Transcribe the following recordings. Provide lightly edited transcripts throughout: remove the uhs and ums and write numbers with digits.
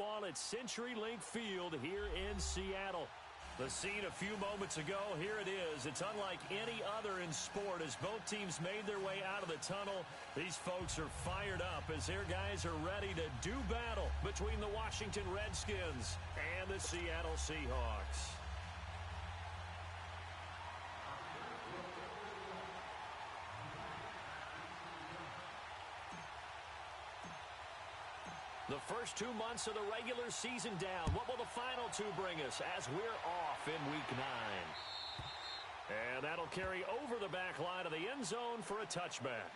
football at CenturyLink Field here in Seattle. The scene a few moments ago, here it is. It's unlike any other in sport as both teams made their way out of the tunnel. These folks are fired up as their guys are ready to do battle between the Washington Redskins and the Seattle Seahawks. The first 2 months of the regular season down. What will the final two bring us as we're off in Week 9? And that'll carry over the back line of the end zone for a touchback.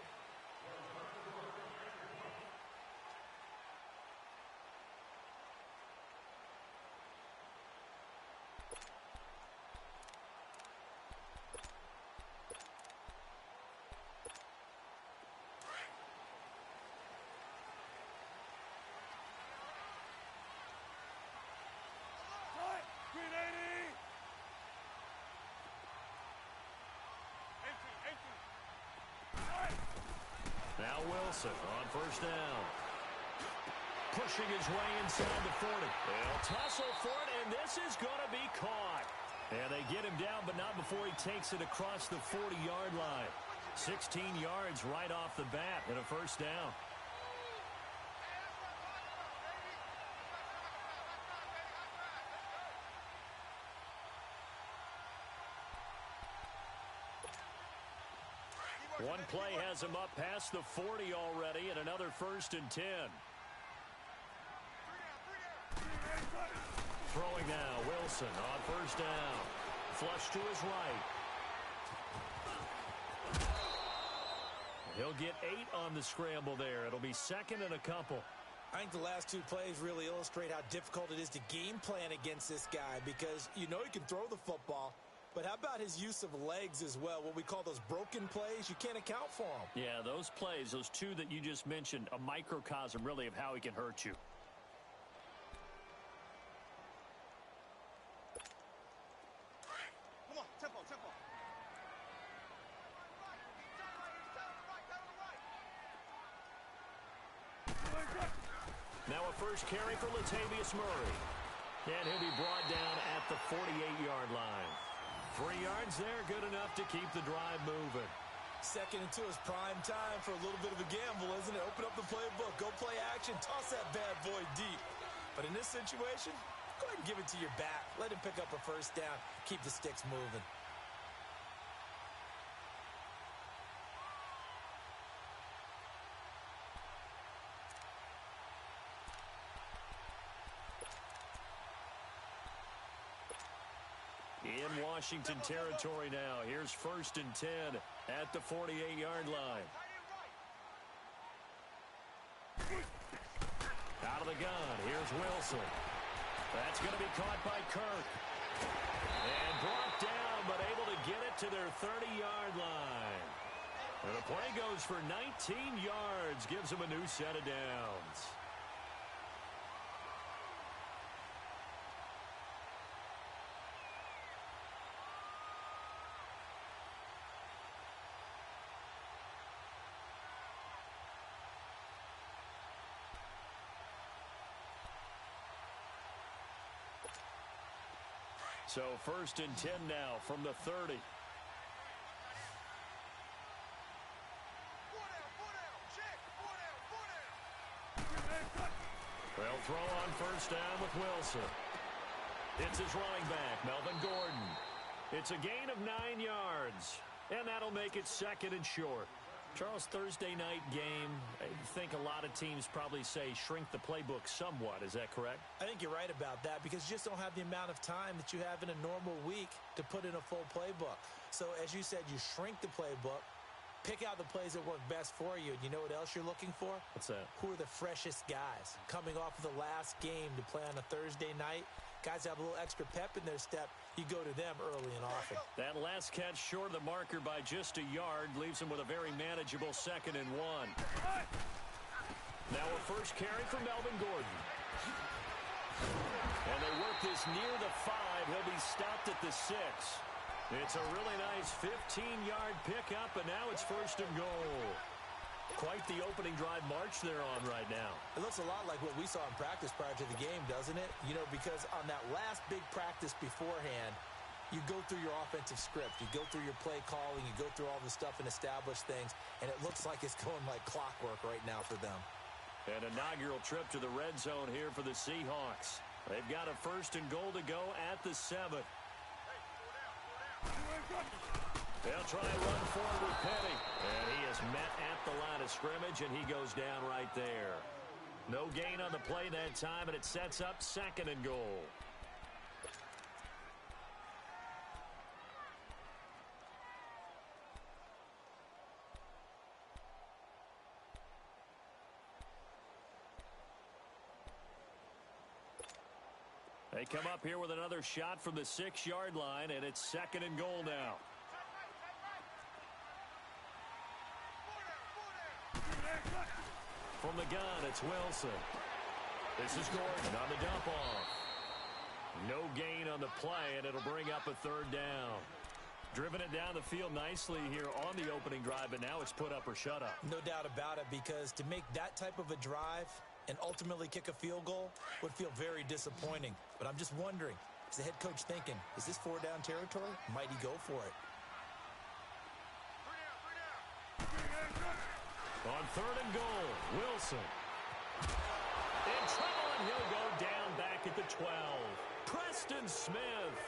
Now Wilson on first down. Pushing his way inside the 40. They'll tussle for it, and this is going to be caught. And they get him down, but not before he takes it across the 40-yard line. 16 yards right off the bat and a first down. One play has him up past the 40 already, and another 1st and 10. Throwing now, Wilson on first down. Flush to his right. He'll get 8 on the scramble there. It'll be 2nd and a couple. I think the last 2 plays really illustrate how difficult it is to game plan against this guy because you know he can throw the football. But how about his use of legs as well? What we call those broken plays, you can't account for them. Yeah, those plays, those 2 that you just mentioned, a microcosm really of how he can hurt you. Come on, tempo, tempo. Now a first carry for Latavius Murray. And he'll be brought down at the 48-yard line. 3 yards there, good enough to keep the drive moving. 2nd and 2 is prime time for a little bit of a gamble, isn't it? Open up the playbook, go play action, toss that bad boy deep. But in this situation, go ahead and give it to your back. Let him pick up a first down, keep the sticks moving. In Washington territory now. Here's 1st and 10 at the 48-yard line. Out of the gun. Here's Wilson. That's going to be caught by Kirk. And brought down, but able to get it to their 30-yard line. And the play goes for 19 yards. Gives them a new set of downs. So 1st and 10 now from the 30. They'll throw on first down with Wilson. It's his running back, Melvin Gordon. It's a gain of 9 yards, and that'll make it 2nd and short. Charles, Thursday night game, I think a lot of teams probably say shrink the playbook somewhat. Is that correct? I think you're right about that because you just don't have the amount of time that you have in a normal week to put in a full playbook. So as you said, you shrink the playbook, pick out the plays that work best for you. And you know what else you're looking for? What's that? Who are the freshest guys coming off of the last game to play on a Thursday night? Guys have a little extra pep in their step. You go to them early and often. That last catch short of the marker by just a yard leaves him with a very manageable 2nd and 1. Now a first carry for Melvin Gordon. And they work this near the 5. He'll be stopped at the 6. It's a really nice 15-yard pickup, and now it's 1st and goal. Quite the opening drive march they're on right now. It looks a lot like what we saw in practice prior to the game, doesn't it? You know, because on that last big practice beforehand, you go through your offensive script. You go through your play calling. You go through all the stuff and establish things. And it looks like it's going like clockwork right now for them. An inaugural trip to the red zone here for the Seahawks. They've got a 1st and goal to go at the 7. They'll try and run forward with Petty. And he is met at the line of scrimmage, and he goes down right there. No gain on the play that time, and it sets up 2nd and goal. They come up here with another shot from the 6-yard line, and it's 2nd and goal now. From the gun, it's Wilson. This is Gordon on the dump-off. No gain on the play, and it'll bring up a 3rd down. Driven it down the field nicely here on the opening drive, but now it's put up or shut up. No doubt about it, because to make that type of a drive and ultimately kick a field goal would feel very disappointing. But I'm just wondering, is the head coach thinking, is this 4-down territory? Might he go for it? On 3rd and goal, Wilson. In trouble, and he'll go down back at the 12. Preston Smith.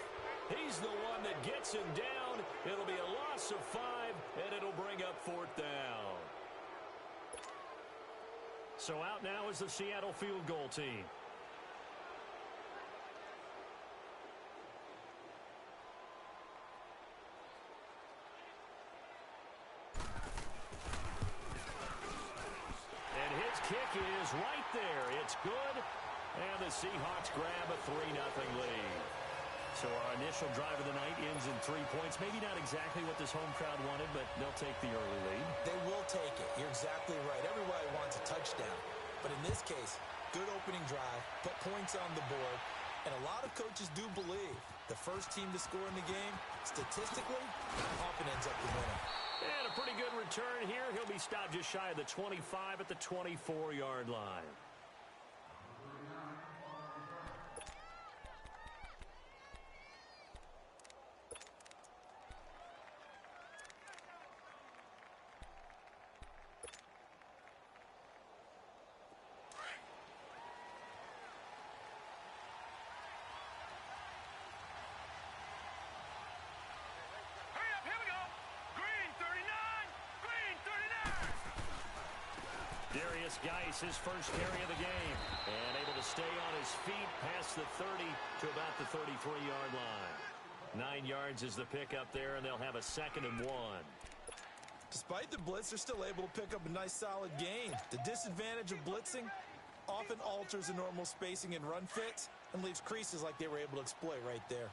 He's the one that gets him down. It'll be a loss of 5, and it'll bring up 4th down. So out now is the Seattle field goal team. And his kick is right there. It's good. And the Seahawks grab a 3-0 lead. So our initial drive of the night ends in 3 points. Maybe not exactly what this home crowd wanted, but they'll take the early lead. They will take it. You're exactly right. Everybody wants a touchdown. But in this case, good opening drive, put points on the board, and a lot of coaches do believe the first team to score in the game, statistically, often ends up the winner. And a pretty good return here. He'll be stopped just shy of the 25 at the 24-yard line. Geis, his first carry of the game, and able to stay on his feet past the 30 to about the 33-yard line. 9 yards is the pickup there, and they'll have a 2nd and 1. Despite the blitz, they're still able to pick up a nice solid gain. The disadvantage of blitzing often alters the normal spacing and run fits and leaves creases like they were able to exploit right there.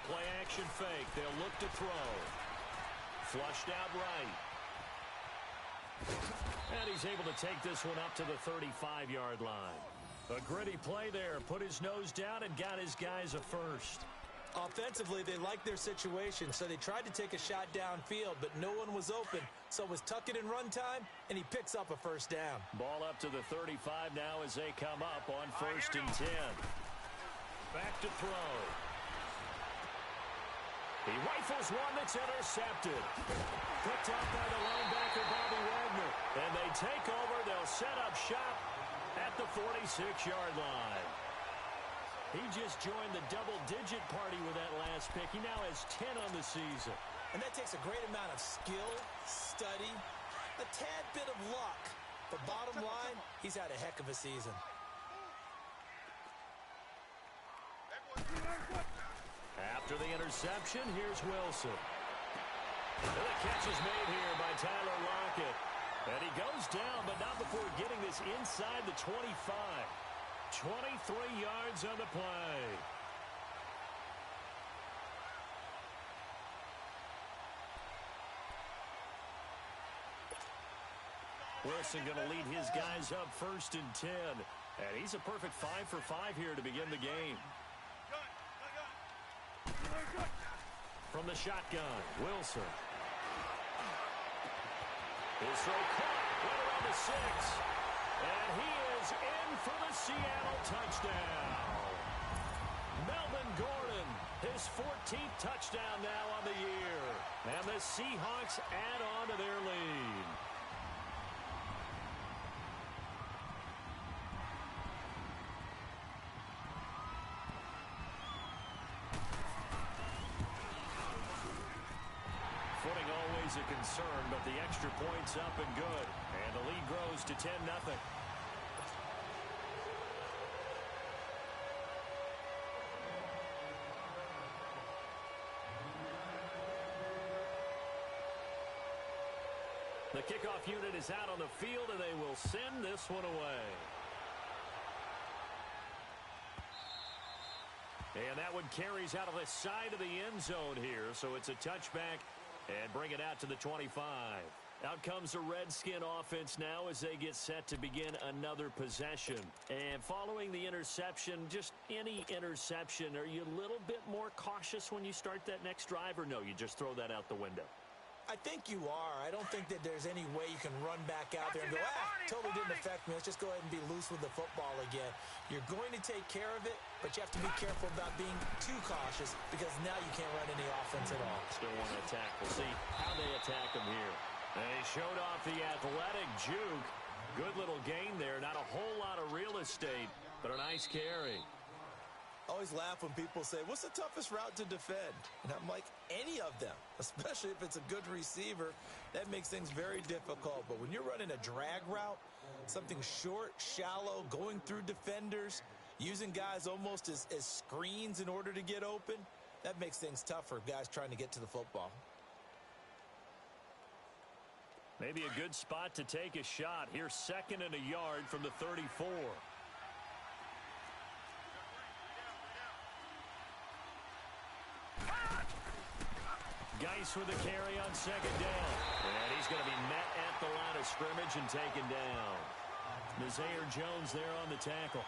Play-action fake. They'll look to throw. Flushed out right. And he's able to take this one up to the 35-yard line. A gritty play there. Put his nose down and got his guys a first. Offensively, they liked their situation, so they tried to take a shot downfield, but no one was open. So it was tuck it in run time, and he picks up a 1st down. Ball up to the 35 now as they come up on 1st and 10. Back to throw. He rifles one that's intercepted. Picked up by the linebacker, Bobby Wagner. And they take over. They'll set up shop at the 46-yard line. He just joined the double-digit party with that last pick. He now has 10 on the season. And that takes a great amount of skill, study, a tad bit of luck. But bottom line, he's had a heck of a season. After the interception, here's Wilson. And the catch is made here by Tyler Lockett. And he goes down, but not before getting this inside the 25. 23 yards on the play. Wilson going to lead his guys up 1st and 10. And he's a perfect 5 for 5 here to begin the game. From the shotgun, Wilson. His throw caught right around the 6. And he is in for the Seattle touchdown. Melvin Gordon, his 14th touchdown now on the year. And the Seahawks add on to their lead. Footing always a concern, but the extra point's up and good. And the lead grows to 10-0. The kickoff unit is out on the field, and they will send this one away. And that one carries out of the side of the end zone here, so it's a touchback and bring it out to the 25. Out comes the Redskin offense now as they get set to begin another possession. And following the interception, just any interception, are you a little bit more cautious when you start that next drive, or no, you just throw that out the window? I think you are. I don't think that there's any way you can run back out there and go, totally didn't affect me. Let's just go ahead and be loose with the football again. You're going to take care of it, but you have to be careful about being too cautious because now you can't run any offense at all. Still want to attack. We'll see how they attack them here. They showed off the athletic juke. Good little gain there. Not a whole lot of real estate, but a nice carry. I always laugh when people say, what's the toughest route to defend? And I'm like, any of them, especially if it's a good receiver. That makes things very difficult. But when you're running a drag route, something short, shallow, going through defenders, using guys almost as screens in order to get open, that makes things tough for guys trying to get to the football. Maybe a good spot to take a shot. Here's 2nd and a yard from the 34. Geis with a carry on 2nd down. And he's going to be met at the line of scrimmage and taken down. Nazaire Jones there on the tackle.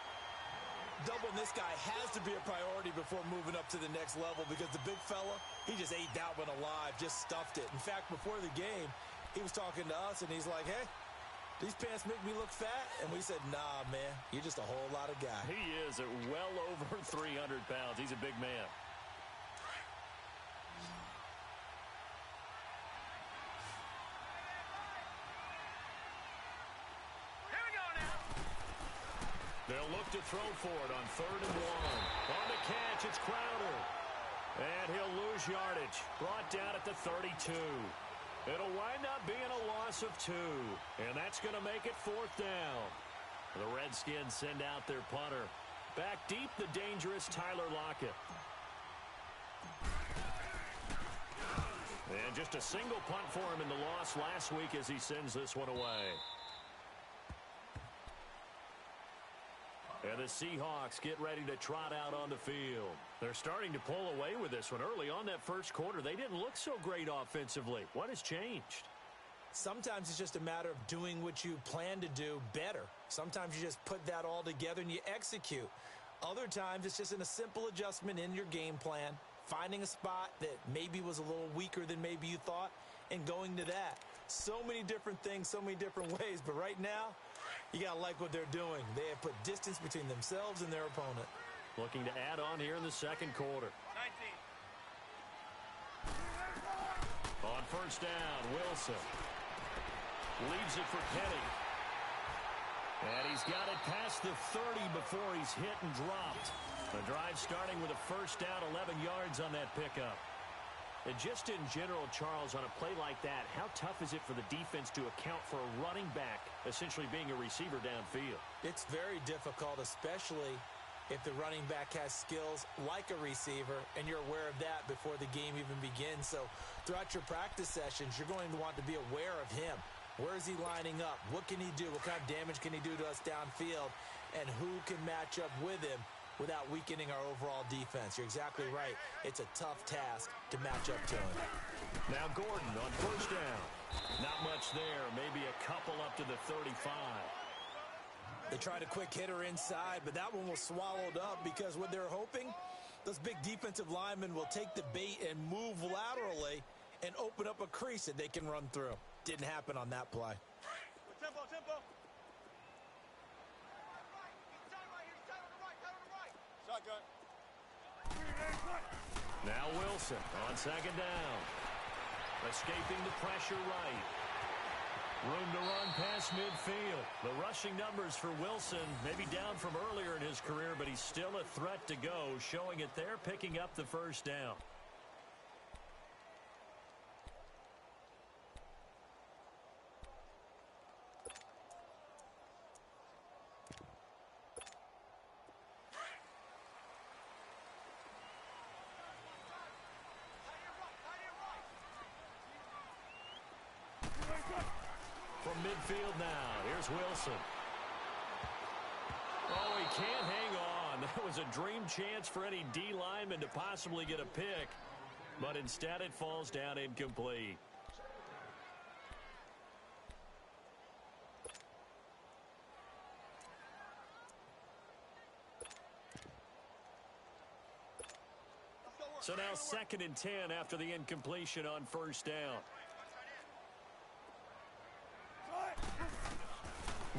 Doubling this guy has to be a priority before moving up to the next level because the big fella, he just ate that one alive, just stuffed it. In fact, before the game, he was talking to us, and he's like, hey, these pants make me look fat? And we said, nah, man, you're just a whole lot of guy. He is at well over 300 pounds. He's a big man. They'll look to throw for it on 3rd and 1. On the catch, it's Crowder. And he'll lose yardage. Brought down at the 32. It'll wind up being a loss of 2. And that's going to make it 4th down. The Redskins send out their punter. Back deep, the dangerous Tyler Lockett. And just a single punt for him in the loss last week as he sends this one away. And the Seahawks get ready to trot out on the field. They're starting to pull away with this one. Early on that first quarter, they didn't look so great offensively. What has changed? Sometimes it's just a matter of doing what you plan to do better. Sometimes you just put that all together and you execute. Other times it's just in a simple adjustment in your game plan, finding a spot that maybe was a little weaker than maybe you thought, and going to that. So many different things, so many different ways, but right now, you got to like what they're doing. They have put distance between themselves and their opponent. Looking to add on here in the second quarter. 19. On 1st down, Wilson. Leaves it for Penny. And he's got it past the 30 before he's hit and dropped. The drive starting with a 1st down, 11 yards on that pickup. And just in general, Charles, on a play like that, how tough is it for the defense to account for a running back essentially being a receiver downfield? It's very difficult, especially if the running back has skills like a receiver, and you're aware of that before the game even begins. So throughout your practice sessions, you're going to want to be aware of him. Where is he lining up? What can he do? What kind of damage can he do to us downfield? And who can match up with him without weakening our overall defense? You're exactly right. It's a tough task to match up to him. Now Gordon on 1st down. Not much there. Maybe a couple up to the 35. They tried a quick hitter inside, but that one was swallowed up because what they're hoping Those big defensive linemen will take the bait and move laterally and open up a crease that they can run through. Didn't happen on that play. Tempo, tempo. Shotgun. Now Wilson on second down. Escaping the pressure right. Room to run past midfield. The rushing numbers for Wilson maybe down from earlier in his career, but he's still a threat to go, showing it there, picking up the first down. From midfield now, here's Wilson. Oh, he can't hang on. That was a dream chance for any D lineman to possibly get a pick, but instead it falls down incomplete. So now 2nd and 10 after the incompletion on first down.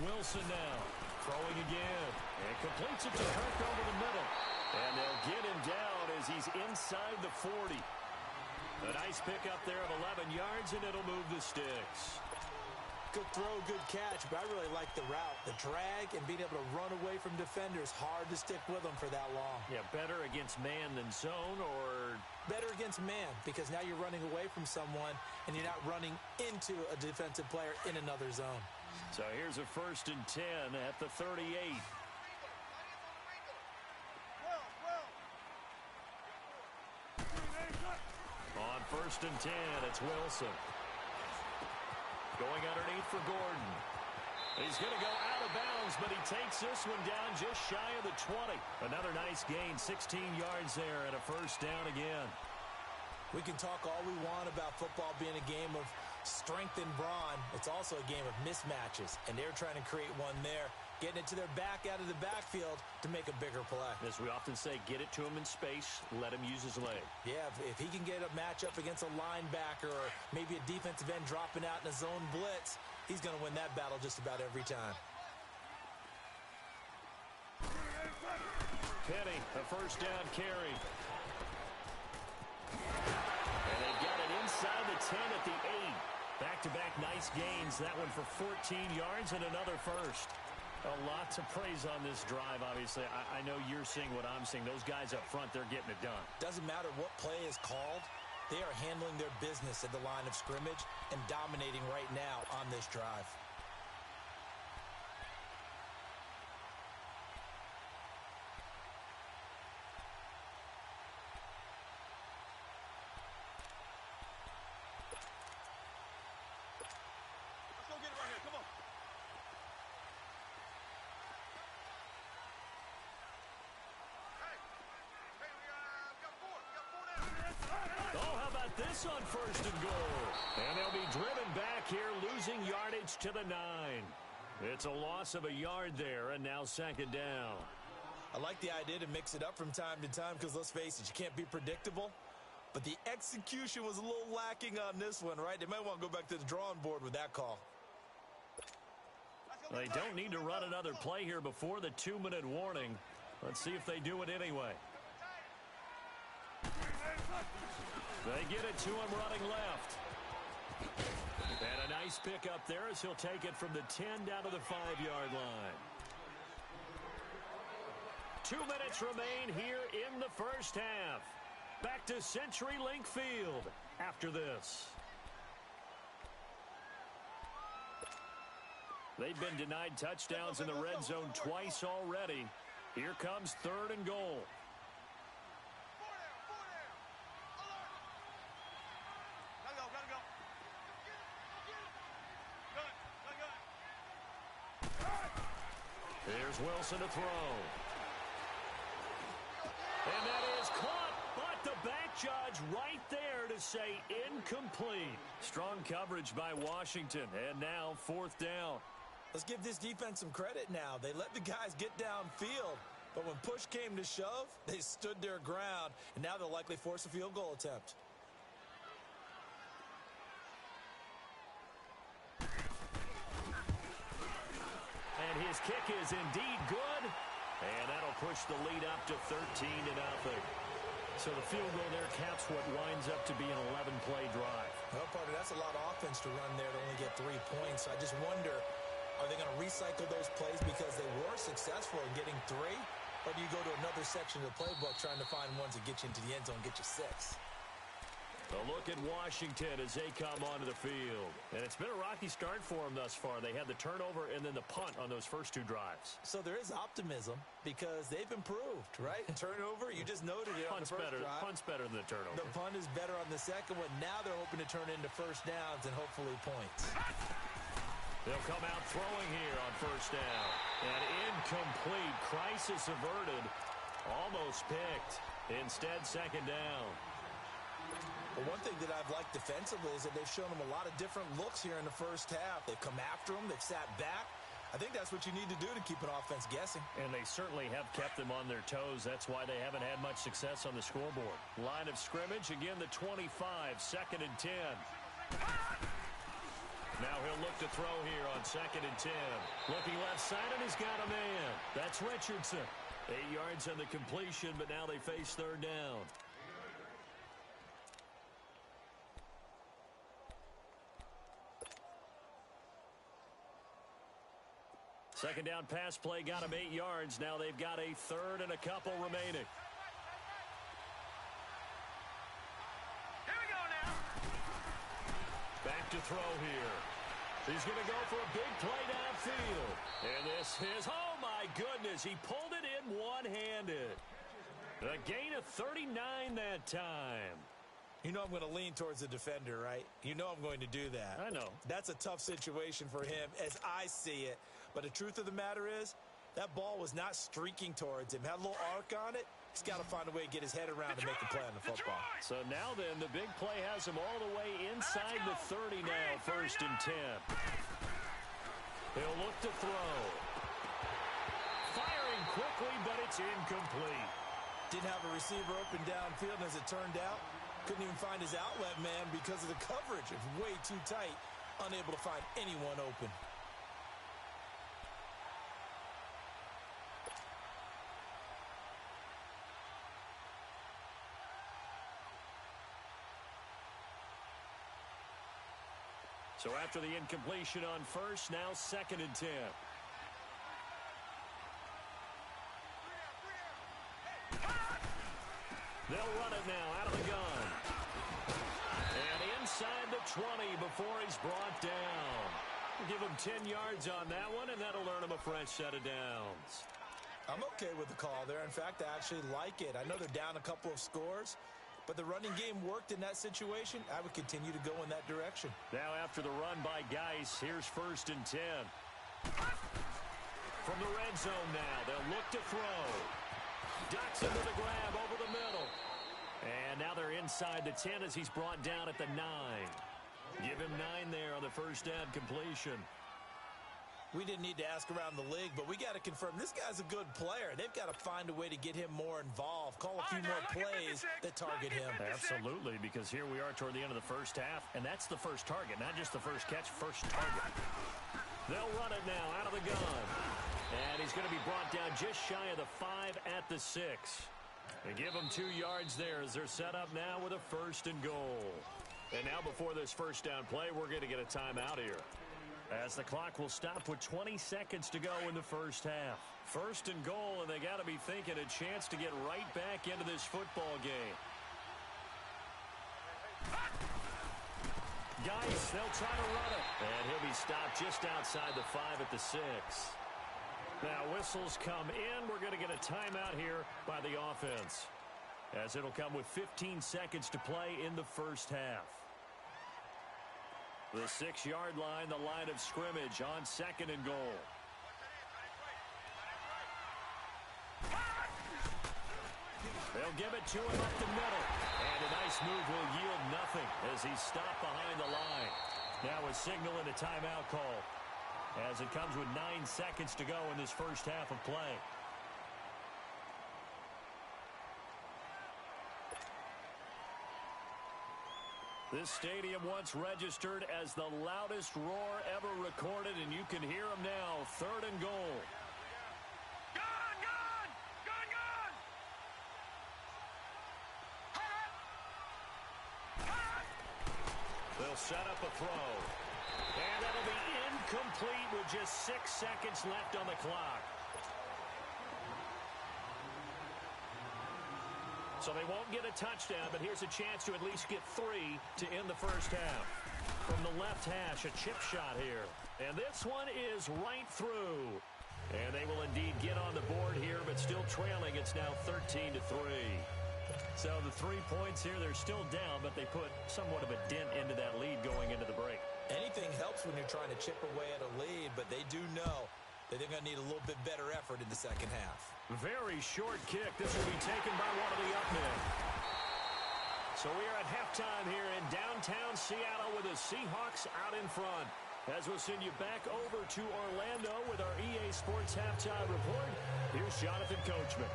Wilson now throwing again and completes it to Kirk over the middle, and they'll get him down as he's inside the 40. A nice pickup there of 11 yards, and it'll move the sticks. Good throw, good catch, but I really like the route. The drag and being able to run away from defenders, hard to stick with them for that long. Yeah, better against man than zone, or better against man, because now you're running away from someone and you're not running into a defensive player in another zone. So here's a 1st and 10 at the 38. On 1st and 10, it's Wilson. Going underneath for Gordon. He's going to go out of bounds, but he takes this one down just shy of the 20. Another nice gain, 16 yards there, and a first down again. We can talk all we want about football being a game of strength and brawn. It's also a game of mismatches, and they're trying to create one there, getting it to their back out of the backfield to make a bigger play. As we often say, get it to him in space, let him use his leg. Yeah, if he can get a matchup against a linebacker or maybe a defensive end dropping out in a zone blitz, he's going to win that battle just about every time. Penny, a first down carry. And they've got it inside the 10 at the 8. Back-to-back nice gains. That one for 14 yards and another first. A lot to praise on this drive, obviously. I know you're seeing what I'm seeing. Those guys up front, they're getting it done. Doesn't matter what play is called. They are handling their business at the line of scrimmage and dominating right now on this drive. This on 1st and goal. And they'll be driven back here, losing yardage to the 9. It's a loss of a yard there, and now 2nd down. I like the idea to mix it up from time to time because, let's face it, you can't be predictable. But the execution was a little lacking on this one, right? They might want to go back to the drawing board with that call. They don't need to run another play here before the 2-minute warning. Let's see if they do it anyway. They get it to him running left. And a nice pickup there as he'll take it from the 10 down to the 5-yard line. 2 minutes remain here in the first half. Back to CenturyLink Field after this. They've been denied touchdowns in the red zone twice already. Here comes 3rd and goal. Here's Wilson to throw. And that is caught, but the back judge right there to say incomplete. Strong coverage by Washington, and now 4th down. Let's give this defense some credit now. They let the guys get downfield, But when push came to shove, they stood their ground, and now they'll likely force a field goal attempt. And his kick is indeed good. And that'll push the lead up to 13-0. So the field goal there caps what winds up to be an 11-play drive. Well, partner, that's a lot of offense to run there to only get 3 points. I just wonder, are they going to recycle those plays because they were successful in getting 3? Or do you go to another section of the playbook trying to find ones that get you into the end zone and get you 6? A look at Washington as they come onto the field. And it's been a rocky start for them thus far. They had the turnover and then the punt on those first 2 drives. So there is optimism because they've improved, right? Turnover, you just noted it on the first drive. Punt's better than the turnover. The punt is better on the second one. Now they're hoping to turn into first downs and hopefully points. They'll come out throwing here on first down. And incomplete. Crisis averted. Almost picked. Instead, second down. Well, one thing that I've liked defensively is that they've shown them a lot of different looks here in the first half. They've come after them. They've sat back. I think that's what you need to do to keep an offense guessing. And they certainly have kept them on their toes. That's why they haven't had much success on the scoreboard. Line of scrimmage, again, the 25, 2nd and 10. Now he'll look to throw here on 2nd and 10. Looking left side, and he's got a man. That's Richardson. 8 yards on the completion, but now they face third down. Second down pass play got him 8 yards. Now they've got a third and a couple remaining. Here we go now. Back to throw here. He's going to go for a big play downfield. And this is, oh my goodness, he pulled it in one-handed. A gain of 39 that time. You know I'm going to lean towards the defender, right? You know I'm going to do that. I know. That's a tough situation for him as I see it. But the truth of the matter is, that ball was not streaking towards him. Had a little arc on it. He's got to find a way to get his head around and make a play on the football. So now then, the big play has him all the way inside the 30 now, 1st and 10. He'll look to throw. Firing quickly, but it's incomplete. Didn't have a receiver open downfield, and as it turned out, couldn't even find his outlet man because of the coverage. It was way too tight, unable to find anyone open. So after the incompletion on first, now 2nd and 10. They'll run it now out of the gun. And inside the 20 before he's brought down. We'll give him 10 yards on that one, and that'll earn him a fresh set of downs. I'm okay with the call there. In fact, I actually like it. I know they're down a couple of scores, but the running game worked in that situation. I would continue to go in that direction. Now after the run by Geis, here's 1st and 10. From the red zone now, they'll look to throw. Ducks into the grab over the middle. And now they're inside the 10 as he's brought down at the 9. Give him 9 there on the first down completion. We didn't need to ask around the league, but we got to confirm this guy's a good player. They've got to find a way to get him more involved, call a few more plays that target him. Absolutely, because here we are toward the end of the first half, and that's the first target, not just the first catch, first target. They'll run it now out of the gun. And he's going to be brought down just shy of the 5 at the 6. They give him 2 yards there as they're set up now with a 1st and goal. And now before this first down play, we're going to get a timeout here, as the clock will stop with 20 seconds to go in the first half. 1st and goal, and they got to be thinking a chance to get right back into this football game. Geis, they'll try to run it. And he'll be stopped just outside the 5 at the 6. Now whistles come in. We're going to get a timeout here by the offense, as it'll come with 15 seconds to play in the first half. The 6-yard line, the line of scrimmage on 2nd and goal. They'll give it to him up the middle. And a nice move will yield nothing as he's stopped behind the line. Now a signal and a timeout call, as it comes with 9 seconds to go in this first half of play. This stadium once registered as the loudest roar ever recorded, and you can hear them now. 3rd and goal. Gone, gone! Gone, gone! They'll set up a throw. And that'll be incomplete with just 6 seconds left on the clock. So they won't get a touchdown, but here's a chance to at least get 3 to end the first half. From the left hash, a chip shot here. And this one is right through. And they will indeed get on the board here, but still trailing. It's now 13-3. So the 3 points here, they're still down, but they put somewhat of a dent into that lead going into the break. Anything helps when you're trying to chip away at a lead, but they do know that they're going to need a little bit better effort in the second half. Very short kick. This will be taken by one of the up men. So we are at halftime here in downtown Seattle with the Seahawks out in front. As we'll send you back over to Orlando with our EA Sports Halftime Report, here's Jonathan Coachman.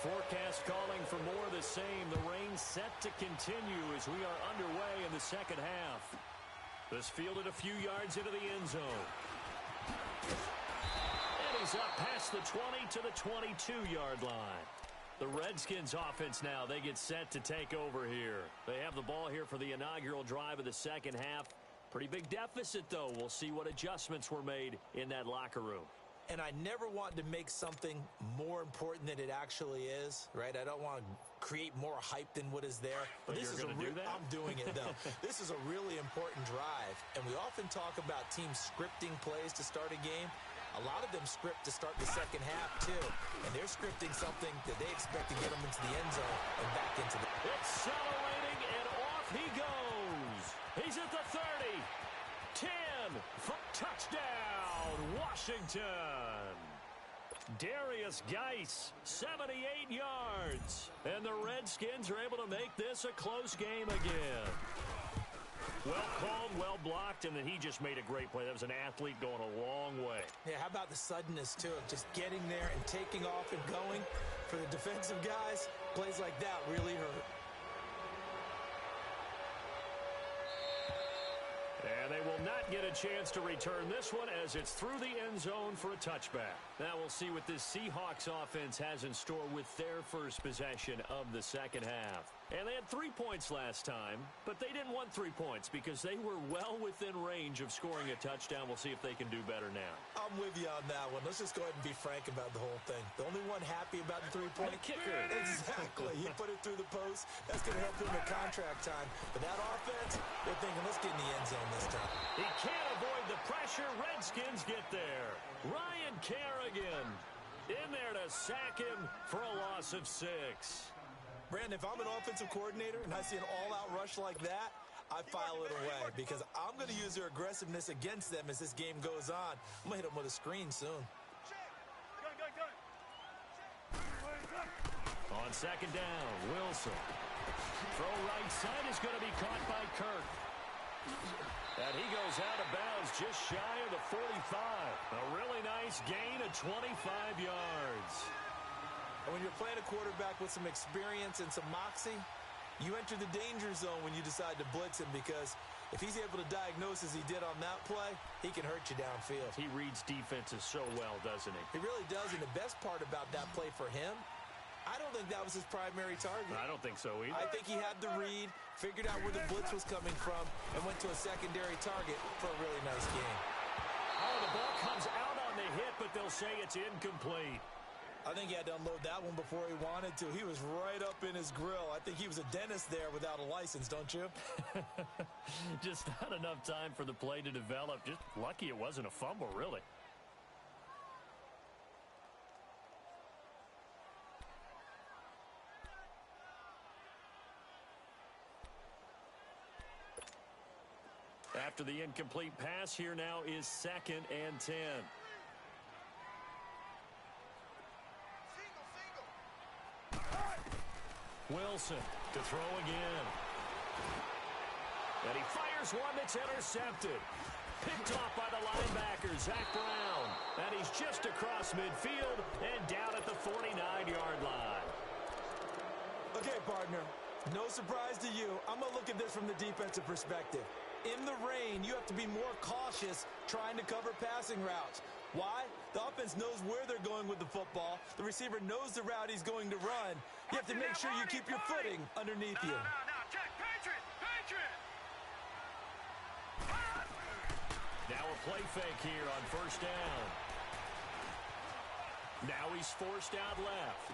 Forecast calling for more of the same. The rain set to continue as we are underway in the second half. This fielded a few yards into the end zone. And he's up past the 20 to the 22-yard line. The Redskins offense now, they get set to take over here. They have the ball here for the inaugural drive of the second half. Pretty big deficit, though. We'll see what adjustments were made in that locker room. And I never want to make something more important than it actually is, right? I don't want to create more hype than what is there. But this is going to do that? I'm doing it, though. This is a really important drive. And we often talk about teams scripting plays to start a game. A lot of them script to start the second half, too. And they're scripting something that they expect to get them into the end zone and back into the... Accelerating, and off he goes. He's at the 30. 10. Touchdown, Washington. Darius Geis, 78 yards. And the Redskins are able to make this a close game again. Well called, well blocked, and then he just made a great play. That was an athlete going a long way. Yeah, how about the suddenness, too, of just getting there and taking off and going? For the defensive guys, plays like that really hurt. And they will not get a chance to return this one as it's through the end zone for a touchback. Now we'll see what this Seahawks offense has in store with their first possession of the second half. And they had 3 points last time, but they didn't want 3 points because they were well within range of scoring a touchdown. We'll see if they can do better now. I'm with you on that one. Let's just go ahead and be frank about the whole thing. The only one happy about the three-point kicker. Exactly. He put it through the post. That's going to help him at contract time. But that offense, they're thinking, let's get in the end zone this time. He can't avoid the pressure. Redskins get there. Ryan Kerrigan in there to sack him for a loss of 6. Brandon, if I'm an offensive coordinator and I see an all-out rush like that, I file it away because I'm going to use their aggressiveness against them as this game goes on. I'm going to hit them with a screen soon. On second down, Wilson. Throw right side is going to be caught by Kirk. And he goes out of bounds just shy of the 45. A really nice gain of 25 yards. And when you're playing a quarterback with some experience and some moxie, you enter the danger zone when you decide to blitz him because if he's able to diagnose as he did on that play, he can hurt you downfield. He reads defenses so well, doesn't he? He really does, and the best part about that play for him, I don't think that was his primary target. I don't think so either. I think he had the read, figured out where the blitz was coming from, and went to a secondary target for a really nice game. Oh, the ball comes out on the hit, but they'll say it's incomplete. I think he had to unload that one before he wanted to. He was right up in his grill. I think he was a dentist there without a license, don't you? Just not enough time for the play to develop. Just lucky it wasn't a fumble, really. After the incomplete pass, here now is 2nd and 10. Wilson to throw again. And he fires one that's intercepted. Picked off by the linebacker, Zach Brown. And he's just across midfield and down at the 49-yard line. Okay, partner, no surprise to you. I'm going to look at this from the defensive perspective. In the rain, you have to be more cautious trying to cover passing routes. Why? The offense knows where they're going with the football. The receiver knows the route he's going to run. You have to make sure you keep your footing underneath you. No, check. Patriot! Now a play fake here on first down. Now he's forced out left.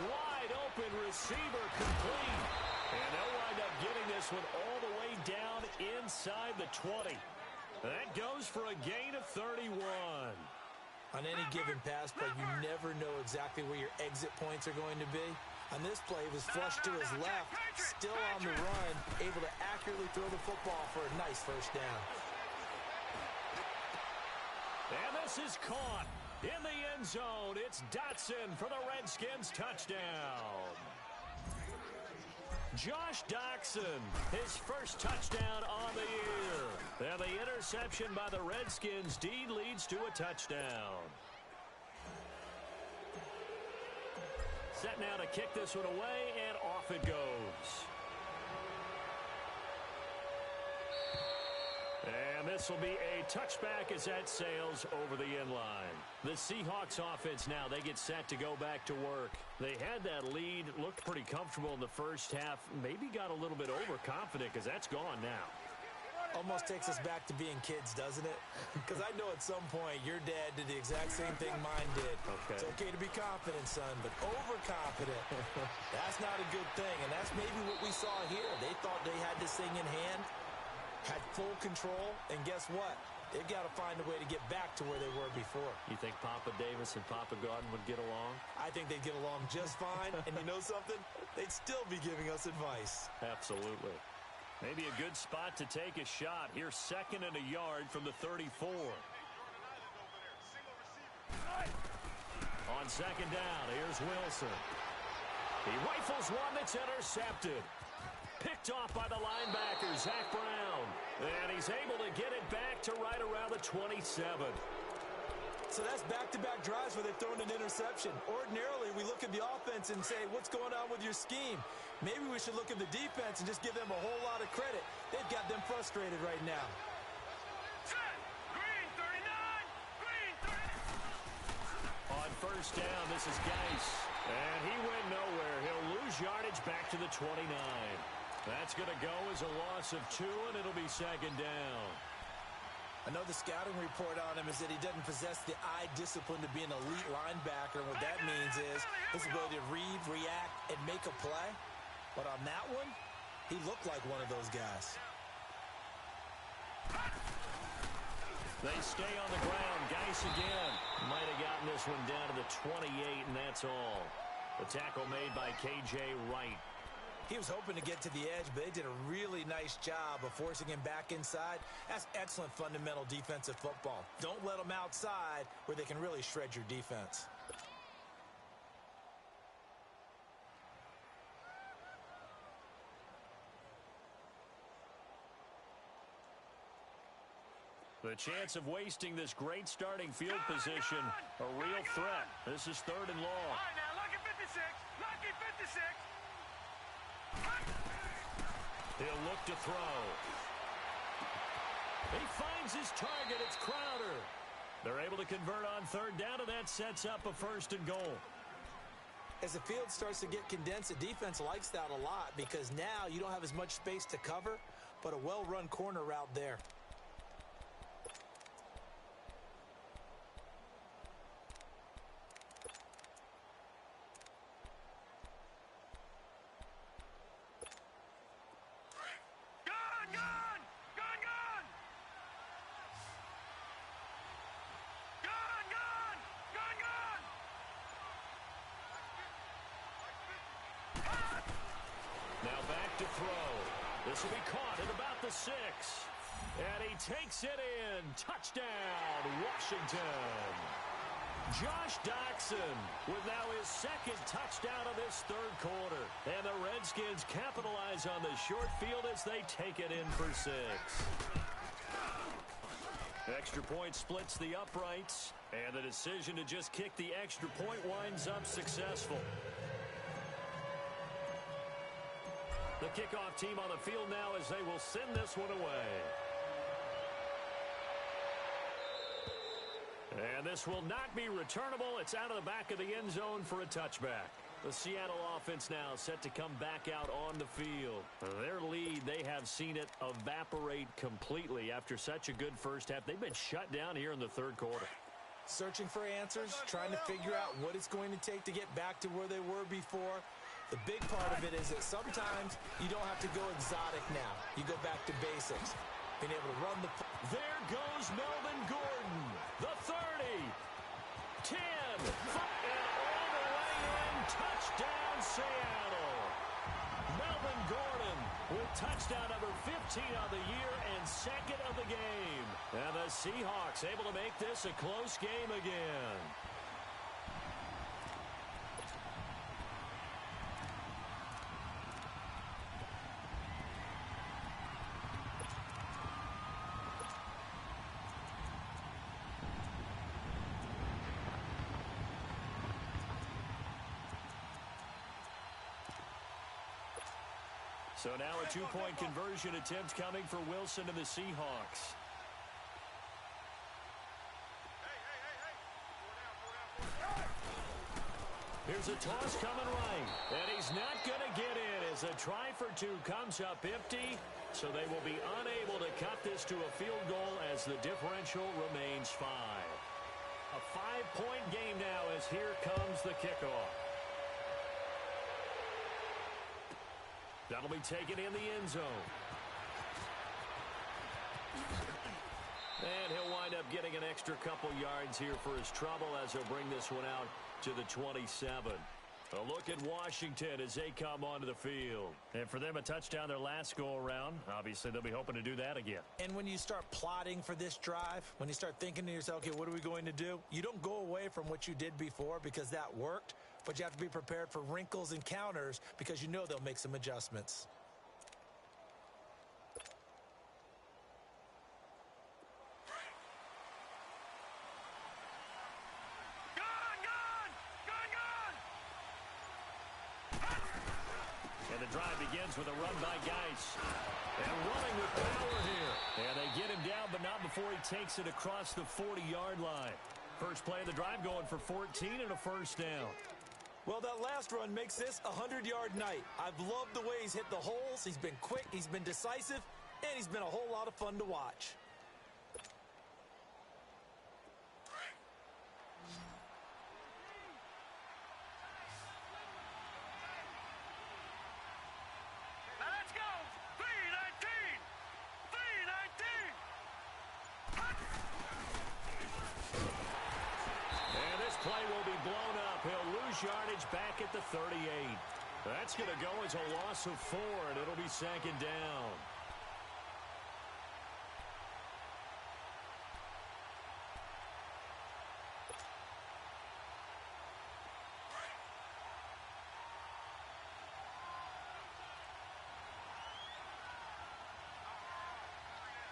Wide open receiver complete. And they'll wind up getting this one all the way down inside the 20. That goes for a gain of 31. On any given pass play, you never know exactly where your exit points are going to be. On this play, he was flushed to his left, still on the run, able to accurately throw the football for a nice first down. And this is caught in the end zone. It's Dotson for the Redskins touchdown. Josh Doctson, his first touchdown on the year. And the interception by the Redskins deed leads to a touchdown. Set now to kick this one away, and off it goes. And this will be a touchback as that sails over the end line. The Seahawks offense now, they get set to go back to work. They had that lead, looked pretty comfortable in the first half, maybe got a little bit overconfident because that's gone now. Almost takes us back to being kids, doesn't it? Because I know at some point your dad did the exact same thing mine did. Okay. It's okay to be confident, son, but overconfident, that's not a good thing. And that's maybe what we saw here. They thought they had this thing in hand, had full control, and guess what? They've got to find a way to get back to where they were before. You think Papa Davis and Papa Godin would get along? I think they'd get along just fine, and you know something? They'd still be giving us advice. Absolutely. Maybe a good spot to take a shot. Here's 2nd and a yard from the 34. On 2nd down, here's Wilson. He rifles one that's intercepted. Picked off by the linebacker, Zach Brown. And he's able to get it back to right around the 27. So that's back-to-back drives where they've thrown an interception. Ordinarily, we look at the offense and say, what's going on with your scheme? Maybe we should look at the defense and just give them a whole lot of credit. They've got them frustrated right now. Green 39! On first down, this is Geis. And he went nowhere. He'll lose yardage back to the 29. That's going to go as a loss of 2, and it'll be 2nd down. I know the scouting report on him is that he doesn't possess the eye discipline to be an elite linebacker. What that means is his ability to read, react, and make a play. But on that one, he looked like one of those guys. They stay on the ground. Geis again. Might have gotten this one down to the 28, and that's all. The tackle made by K.J. Wright. He was hoping to get to the edge, but they did a really nice job of forcing him back inside. That's excellent fundamental defensive football. Don't let them outside where they can really shred your defense. The chance of wasting this great starting field position, a real threat. This is 3rd and long. All right, now, lucky 56. Lucky 56. He'll look to throw. He finds his target. It's Crowder. They're able to convert on 3rd down, and that sets up a 1st and goal. As the field starts to get condensed, the defense likes that a lot because now you don't have as much space to cover, but a well-run corner route there. This will be caught at about the 6. And he takes it in. Touchdown, Washington. Josh Doctson with now his 2nd touchdown of this 3rd quarter. And the Redskins capitalize on the short field as they take it in for 6. Extra point splits the uprights, and the decision to just kick the extra point winds up successful. The kickoff team on the field now as they will send this one away. And this will not be returnable. It's out of the back of the end zone for a touchback. The Seattle offense now set to come back out on the field. Their lead, they have seen it evaporate completely after such a good first half. They've been shut down here in the third quarter. Searching for answers, trying to figure out what it's going to take to get back to where they were before. The big part of it is that sometimes you don't have to go exotic now. You go back to basics. Being able to run the... There goes Melvin Gordon. The 30. 10. And all the way in. Touchdown, Seattle. Melvin Gordon with touchdown number 15 of the year and second of the game. And the Seahawks able to make this a close game again. So now a two-point conversion attempt coming for Wilson and the Seahawks. Here's a toss coming right. And he's not going to get in as a try for two comes up empty. So they will be unable to cut this to a field goal as the differential remains 5. A 5-point game now as here comes the kickoff. That'll be taken in the end zone. And he'll wind up getting an extra couple yards here for his trouble as he'll bring this one out to the 27. A look at Washington as they come onto the field. And for them, a touchdown their last go-around. Obviously, they'll be hoping to do that again. And when you start plotting for this drive, when you start thinking to yourself, okay, what are we going to do? You don't go away from what you did before because that worked. But you have to be prepared for wrinkles and counters because you know they'll make some adjustments. And the drive begins with a run by Geis. And running with power here. And they get him down, but not before he takes it across the 40-yard line. First play of the drive going for 14 and a first down. Well, that last run makes this a 100-yard night. I've loved the way he's hit the holes. He's been quick, he's been decisive, and he's been a whole lot of fun to watch. Now let's go. 319. 319. And this play will be blown up. He'll lose yardage back at the 38. That's going to go as a loss of 4, and it'll be second down.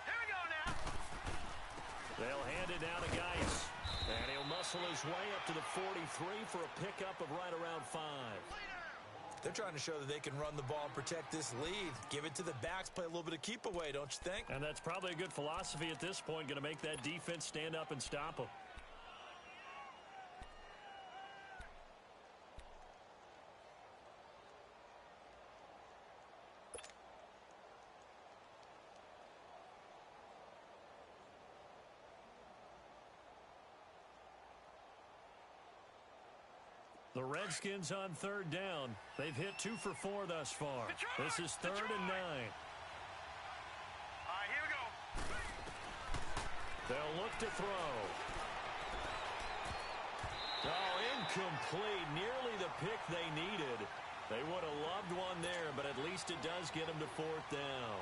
Here we go now. They'll hand it down to Geis. And he'll muscle his way up to the 43 for a pickup of right around 5. They're trying to show that they can run the ball and protect this lead. Give it to the backs, play a little bit of keep away, don't you think? And that's probably a good philosophy at this point, going to make that defense stand up and stop them. The Redskins on third down. They've hit 2 for 4 thus far. This is 3rd and 9. All right, here we go. They'll look to throw. Oh, incomplete. Nearly the pick they needed. They would have loved one there, but at least it does get them to 4th down.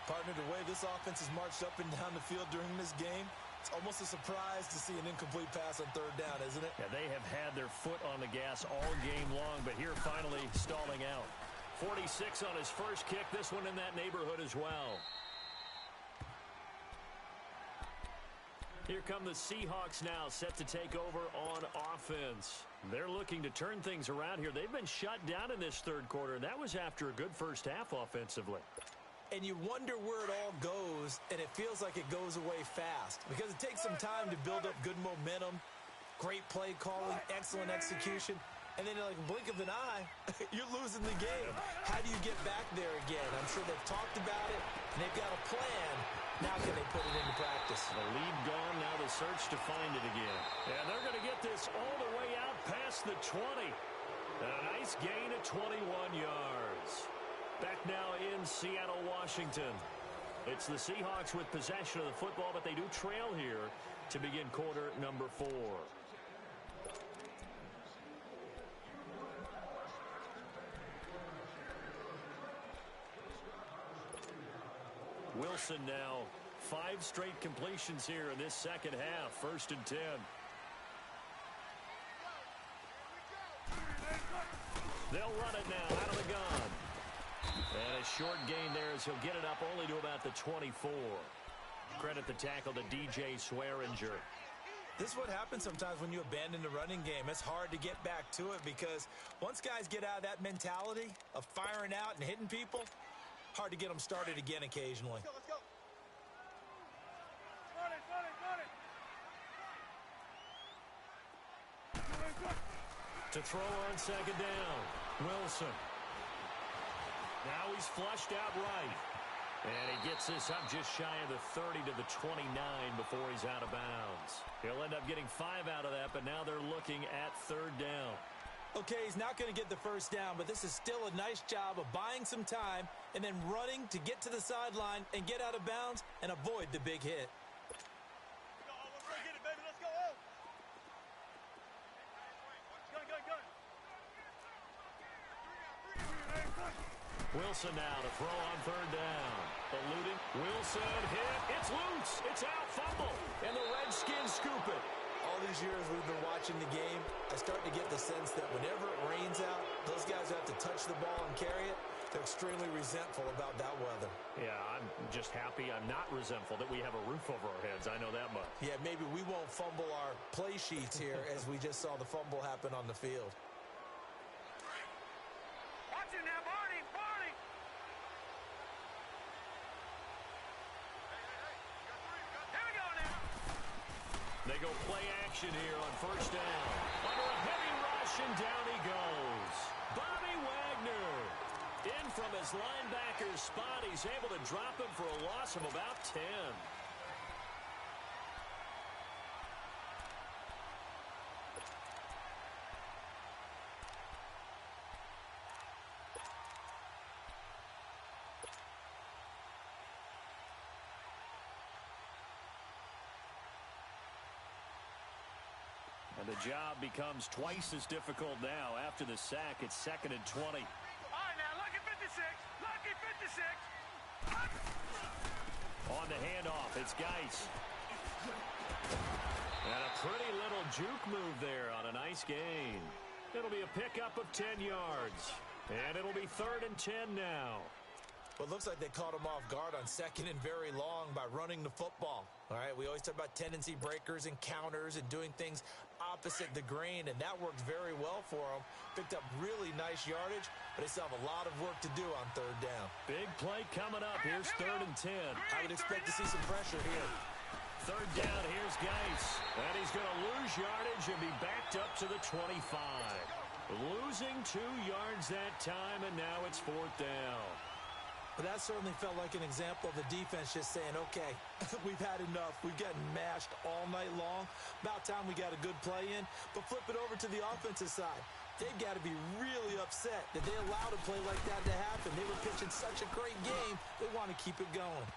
Partner, the way this offense has marched up and down the field during this game, it's almost a surprise to see an incomplete pass on third down, isn't it? Yeah, they have had their foot on the gas all game long, but here finally stalling out. 46 on his first kick. This one in that neighborhood as well. Here come the Seahawks now, set to take over on offense. They're looking to turn things around here. They've been shut down in this third quarter. That was after a good first half offensively. And you wonder where it all goes, and it feels like it goes away fast because it takes some time to build up good momentum, great play calling, excellent execution, and then in like a blink of an eye, you're losing the game. How do you get back there again? I'm sure they've talked about it, and they've got a plan. Now can they put it into practice? The lead gone, now the search to find it again. And they're going to get this all the way out past the 20. And a nice gain of 21 yards. Back now in Seattle, Washington. It's the Seahawks with possession of the football, but they do trail here to begin quarter number 4. Wilson now 5 straight completions here in this second half. 1st and 10. They'll run it now out of the gun. And a short gain there as he'll get it up only to about the 24. Credit the tackle to DJ Swearinger. This is what happens sometimes when you abandon the running game. It's hard to get back to it because once guys get out of that mentality of firing out and hitting people, hard to get them started again occasionally. Let's go. Run it, run it, run it. To throw on second down, Wilson. Now he's flushed out right. And he gets this up just shy of the 30 to the 29 before he's out of bounds. He'll end up getting 5 out of that, but now they're looking at 3rd down. Okay, he's not going to get the first down, but this is still a nice job of buying some time and then running to get to the sideline and get out of bounds and avoid the big hit. Let's go get it, baby. Let's go. Gun, gun, gun. Wilson now to throw on 3rd down. Eluding. Wilson hit. It's loose. It's out. Fumble. And the Redskins scoop it. All these years we've been watching the game, I start to get the sense that whenever it rains out, those guys who have to touch the ball and carry it, they're extremely resentful about that weather. Yeah, I'm just happy I'm not resentful that we have a roof over our heads. I know that much. Yeah, maybe we won't fumble our play sheets here as we just saw the fumble happen on the field. Watch it now, Barney. Barney. Here we go now. They go play action here on 1st down. Under a heavy rush, and down he goes. Bobby Wagner. In from his linebacker spot, he's able to drop him for a loss of about 10. And the job becomes twice as difficult now after the sack. It's 2nd and 20. All right, now, lucky 56. Lucky 56. On the handoff, it's Geis. And a pretty little juke move there on a nice gain. It'll be a pickup of 10 yards. And it'll be 3rd and 10 now. Well, it looks like they caught him off guard on 2nd and very long by running the football. All right, we always talk about tendency breakers and counters and doing things opposite the grain, and that worked very well for them. Picked up really nice yardage, but they still have a lot of work to do on 3rd down. Big play coming up. Here's 3rd and 10. I would expect to see some pressure here. 3rd down, here's Geis. And he's going to lose yardage and be backed up to the 25. Losing 2 yards that time, and now it's 4th down. But that certainly felt like an example of the defense just saying, okay, we've had enough. We've gotten mashed all night long. About time we got a good play in. But flip it over to the offensive side. They've got to be really upset that they allowed a play like that to happen. They were pitching such a great game. They want to keep it going.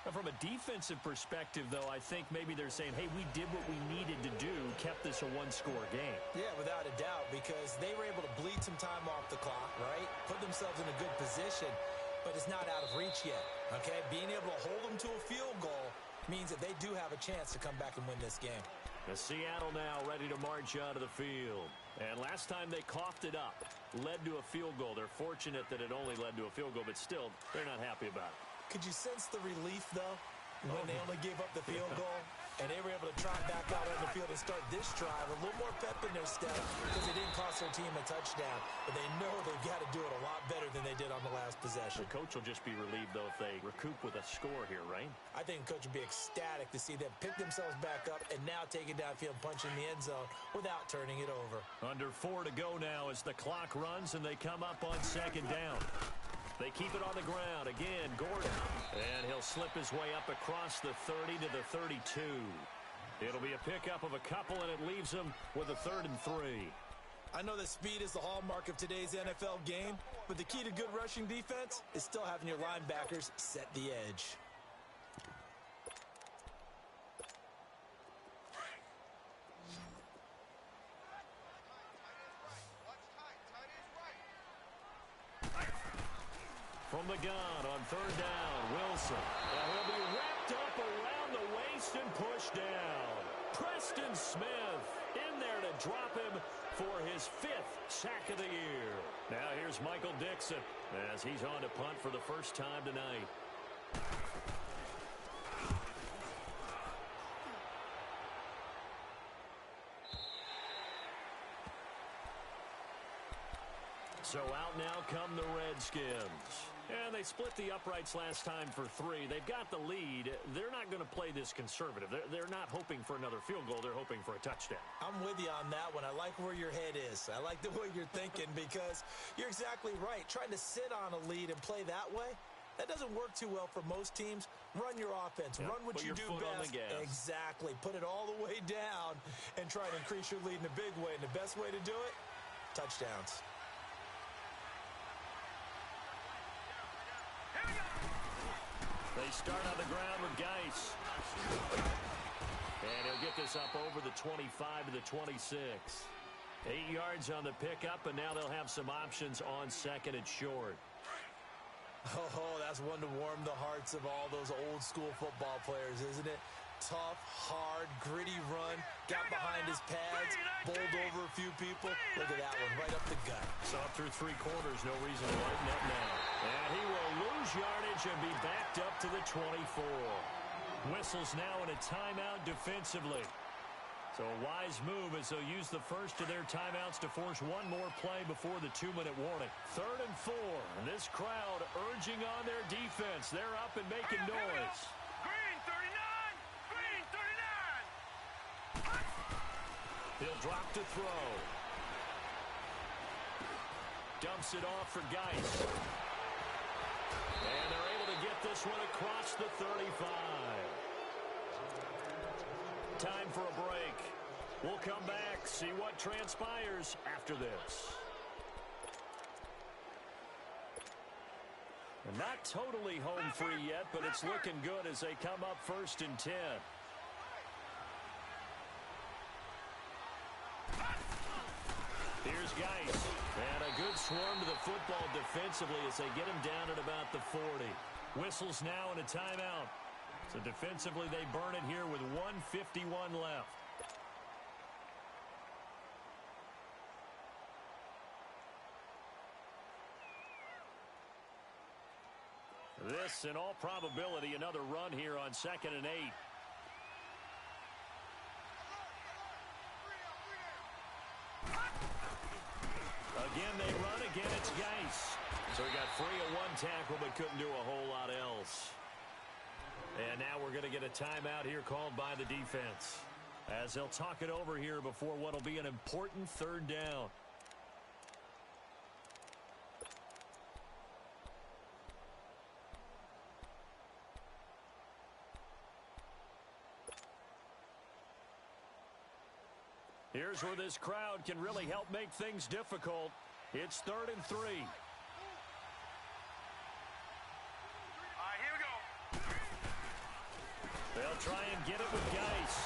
From a defensive perspective, though, I think maybe they're saying, hey, we did what we needed to do, kept this a one-score game. Yeah, without a doubt, because they were able to bleed some time off the clock, right? Put themselves in a good position. But it's not out of reach yet, okay? Being able to hold them to a field goal means that they do have a chance to come back and win this game. The Seattle now ready to march out of the field. And last time they coughed it up, led to a field goal. They're fortunate that it only led to a field goal, but still, they're not happy about it. Could you sense the relief, though, when they only gave up the field goal? And they were able to trot back out on the field and start this drive a little more pep in their step because they didn't cost their team a touchdown. But they know they've got to do it a lot better than they did on the last possession. The coach will just be relieved, though, if they recoup with a score here, right? I think the coach would be ecstatic to see them pick themselves back up and now take it downfield, punch in the end zone without turning it over. Under 4 to go now as the clock runs and they come up on second down. They keep it on the ground. Again, Gordon. And he'll slip his way up across the 30 to the 32. It'll be a pickup of a couple, and it leaves them with a 3rd and 3. I know that speed is the hallmark of today's NFL game, but the key to good rushing defense is still having your linebackers set the edge. From the gun on 3rd down, Wilson. And he'll be wrapped up around the waist and pushed down. Preston Smith in there to drop him for his 5th sack of the year. Now here's Michael Dixon as he's on to punt for the first time tonight. So out now come the Redskins. And they split the uprights last time for 3. They've got the lead. They're not going to play this conservative. They're not hoping for another field goal. They're hoping for a touchdown. I'm with you on that one. I like where your head is. I like the way you're thinking because you're exactly right. Trying to sit on a lead and play that way, that doesn't work too well for most teams. Run your offense. Run what you do best. Exactly. Put it all the way down and try to increase your lead in a big way. And the best way to do it, touchdowns. They start on the ground with Geis. And he'll get this up over the 25 to the 26. 8 yards on the pickup, and now they'll have some options on 2nd and short. Oh, that's one to warm the hearts of all those old school football players, isn't it? Tough, hard, gritty run, got behind his pads, bowled over a few people. Look at that one, right up the gut. Saw through 3 quarters, no reason to lighten up now. And he will lose yardage and be backed up to the 24. Whistles now in a timeout defensively. So a wise move as they'll use the first of their timeouts to force one more play before the 2-minute warning. 3rd and 4. And this crowd urging on their defense. They're up and making noise. Green 39! Green 39! He'll drop to throw. Dumps it off for Geis. And they're able to get this one across the 35. Time for a break. We'll come back, see what transpires after this. And not totally home free yet, but it's looking good as they come up 1st and 10. Here's Geis. And a good swarm to the football defensively as they get him down at about the 40. Whistles now in a timeout. So defensively they burn it here with 1:51 left. This, in all probability, another run here on 2nd and 8. Again, they run. Again, it's Geis. So he got free of 1 tackle, but couldn't do a whole lot else. And now we're going to get a timeout here called by the defense, as they'll talk it over here before what will be an important 3rd down. Here's where this crowd can really help make things difficult. It's 3rd and 3. All right, here we go. They'll try and get it with Geis.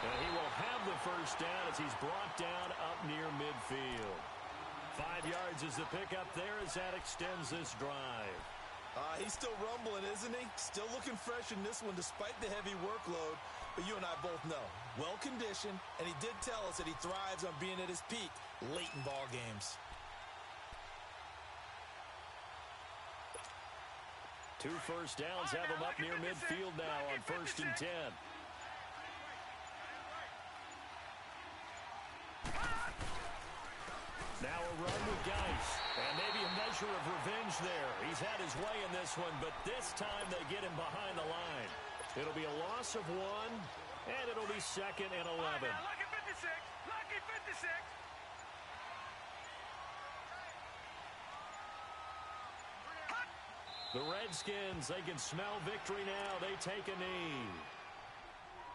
And he will have the first down as he's brought down up near midfield. 5 yards is the pickup there as that extends this drive. He's still rumbling, isn't he? Still looking fresh in this one despite the heavy workload. But you and I both know, well-conditioned, and he did tell us that he thrives on being at his peak late in ball games. 2 first downs have him up near midfield now on 1st and 10. Geis. And maybe a measure of revenge there. He's had his way in this one, but this time they get him behind the line. It'll be a loss of 1, and it'll be 2nd and 11. Lucky 56. Lucky 56. The Redskins, they can smell victory now. They take a knee.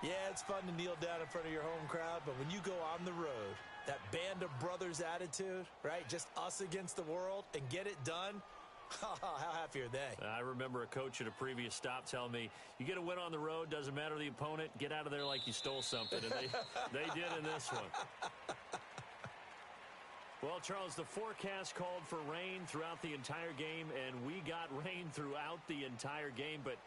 Yeah, it's fun to kneel down in front of your home crowd, but when you go on the road, that band of brothers attitude, right? Just us against the world and get it done. How happy are they? I remember a coach at a previous stop telling me, you get a win on the road, doesn't matter the opponent, get out of there like you stole something. And they did in this one. Well, Charles, the forecast called for rain throughout the entire game, and we got rain throughout the entire game. But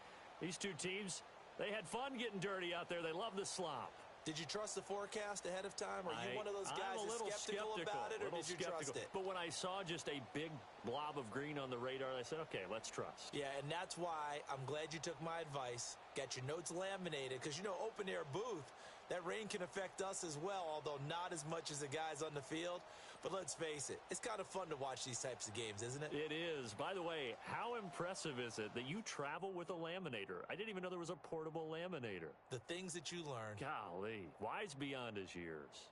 these two teams, they had fun getting dirty out there. They love the slop. Did you trust the forecast ahead of time? Are you one of those guys that's skeptical about it, or did you trust it? But when I saw just a big blob of green on the radar, I said, okay, let's trust. Yeah, and that's why I'm glad you took my advice. Got your notes laminated, because, you know, open-air booth, that rain can affect us as well, although not as much as the guys on the field. But let's face it, it's kind of fun to watch these types of games, isn't it? It is. By the way, how impressive is it that you travel with a laminator? I didn't even know there was a portable laminator. The things that you learn. Golly, wise beyond his years.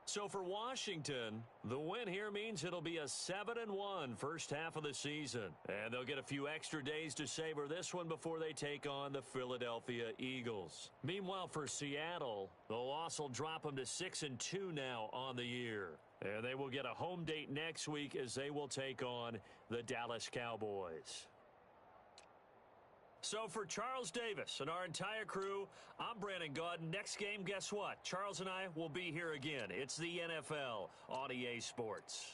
So for Washington, the win here means it'll be a 7-1 first half of the season. And they'll get a few extra days to savor this one before they take on the Philadelphia Eagles. Meanwhile, for Seattle, the loss will drop them to 6-2 now on the year. And they will get a home date next week as they will take on the Dallas Cowboys. So for Charles Davis and our entire crew, I'm Brandon Gaudin. Next game, guess what? Charles and I will be here again. It's the NFL on EA Sports.